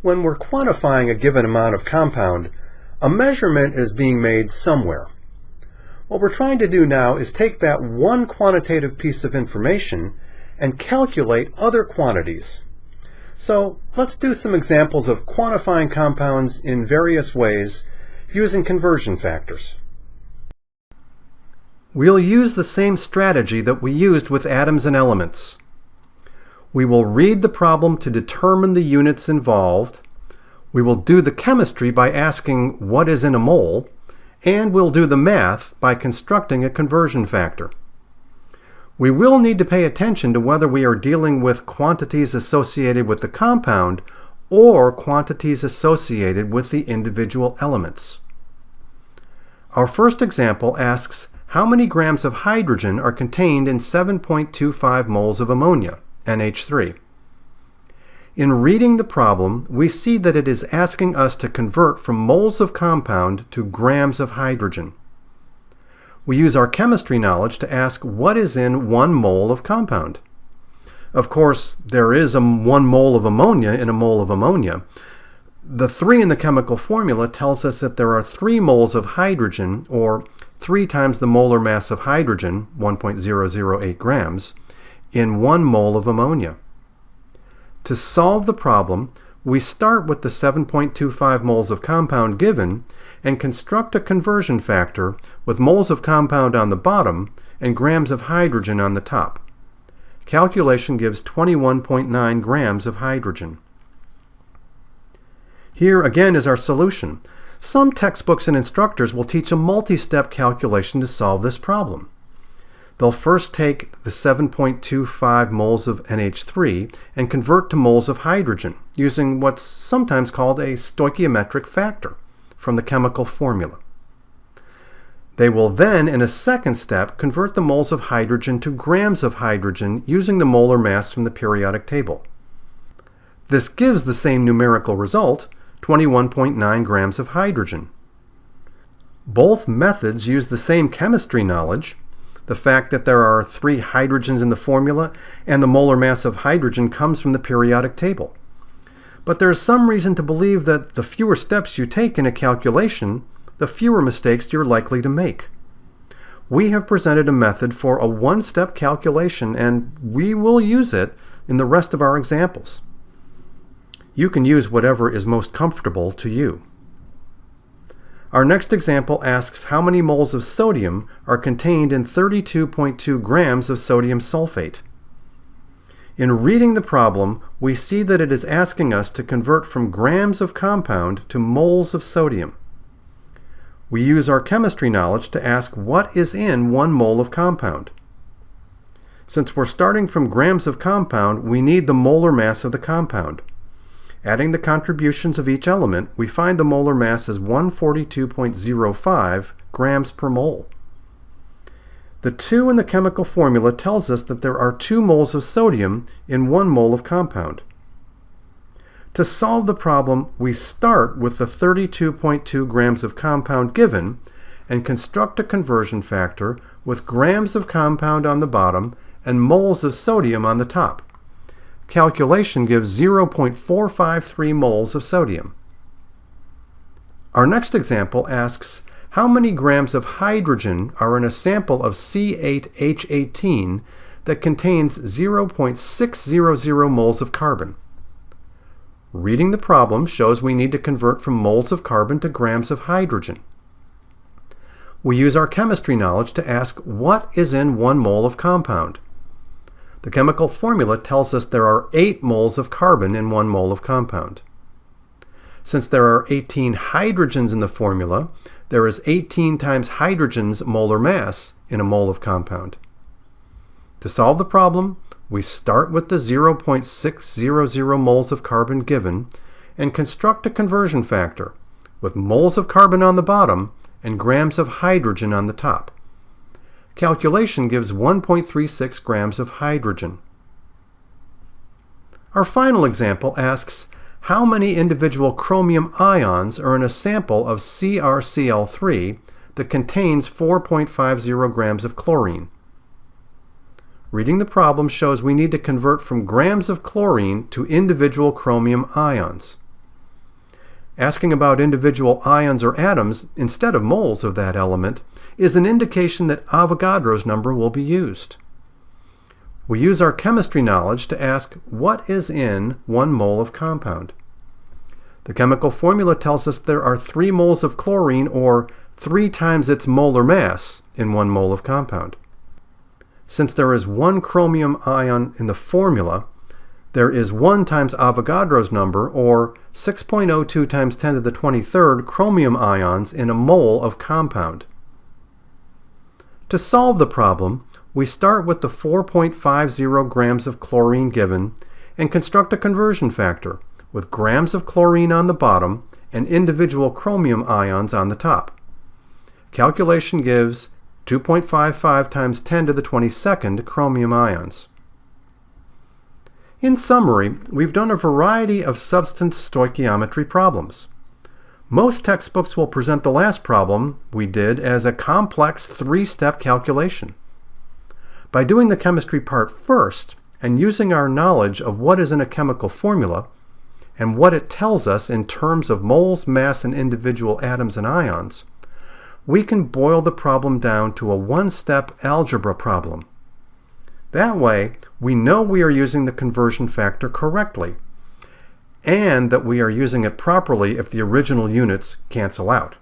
When we're quantifying a given amount of compound, a measurement is being made somewhere. What we're trying to do now is take that one quantitative piece of information and calculate other quantities. So let's do some examples of quantifying compounds in various ways using conversion factors. We'll use the same strategy that we used with atoms and elements. We will read the problem to determine the units involved. We will do the chemistry by asking what is in a mole, and we'll do the math by constructing a conversion factor. We will need to pay attention to whether we are dealing with quantities associated with the compound or quantities associated with the individual elements. Our first example asks how many grams of hydrogen are contained in 7.25 moles of ammonia, NH3. In reading the problem, we see that it is asking us to convert from moles of compound to grams of hydrogen. We use our chemistry knowledge to ask what is in 1 mole of compound. Of course, there is 1 mole of ammonia in a mole of ammonia. The 3 in the chemical formula tells us that there are 3 moles of hydrogen, or 3 times the molar mass of hydrogen, 1.008 grams, in 1 mole of ammonia. To solve the problem, we start with the 7.25 moles of compound given and construct a conversion factor with moles of compound on the bottom and grams of hydrogen on the top. Calculation gives 21.9 grams of hydrogen. Here again is our solution. Some textbooks and instructors will teach a multi-step calculation to solve this problem. They'll first take the 7.25 moles of NH3 and convert to moles of hydrogen using what's sometimes called a stoichiometric factor from the chemical formula. They will then, in a second step, convert the moles of hydrogen to grams of hydrogen using the molar mass from the periodic table. This gives the same numerical result, 21.9 grams of hydrogen. Both methods use the same chemistry knowledge, the fact that there are 3 hydrogens in the formula and the molar mass of hydrogen comes from the periodic table. But there is some reason to believe that the fewer steps you take in a calculation, the fewer mistakes you're likely to make. We have presented a method for a one-step calculation, and we will use it in the rest of our examples. You can use whatever is most comfortable to you. Our next example asks how many moles of sodium are contained in 32.2 grams of sodium sulfate. In reading the problem, we see that it is asking us to convert from grams of compound to moles of sodium. We use our chemistry knowledge to ask what is in 1 mole of compound. Since we're starting from grams of compound, we need the molar mass of the compound. Adding the contributions of each element, we find the molar mass is 142.05 grams per mole. The 2 in the chemical formula tells us that there are 2 moles of sodium in 1 mole of compound. To solve the problem, we start with the 32.2 grams of compound given and construct a conversion factor with grams of compound on the bottom and moles of sodium on the top. Calculation gives 0.453 moles of sodium. Our next example asks how many grams of hydrogen are in a sample of C8H18 that contains 0.600 moles of carbon. Reading the problem shows we need to convert from moles of carbon to grams of hydrogen. We use our chemistry knowledge to ask what is in 1 mole of compound. The chemical formula tells us there are 8 moles of carbon in 1 mole of compound. Since there are 18 hydrogens in the formula, there is 18 times hydrogen's molar mass in a mole of compound. To solve the problem, we start with the 0.600 moles of carbon given and construct a conversion factor with moles of carbon on the bottom and grams of hydrogen on the top. Calculation gives 1.36 grams of hydrogen. Our final example asks how many individual chromium ions are in a sample of CrCl3 that contains 4.50 grams of chlorine. Reading the problem shows we need to convert from grams of chlorine to individual chromium ions. Asking about individual ions or atoms instead of moles of that element is an indication that Avogadro's number will be used. We use our chemistry knowledge to ask what is in 1 mole of compound. The chemical formula tells us there are 3 moles of chlorine, or 3 times its molar mass, in 1 mole of compound. Since there is 1 chromium ion in the formula, there is 1 times Avogadro's number, or 6.02 times 10 to the 23rd chromium ions in a mole of compound. To solve the problem, we start with the 4.50 grams of chlorine given and construct a conversion factor with grams of chlorine on the bottom and individual chromium ions on the top. Calculation gives 2.55 times 10 to the 22nd chromium ions. In summary, we've done a variety of substance stoichiometry problems. Most textbooks will present the last problem we did as a complex 3-step calculation. By doing the chemistry part first and using our knowledge of what is in a chemical formula and what it tells us in terms of moles, mass, and individual atoms and ions, we can boil the problem down to a 1-step algebra problem. That way, we know we are using the conversion factor correctly, and that we are using it properly if the original units cancel out.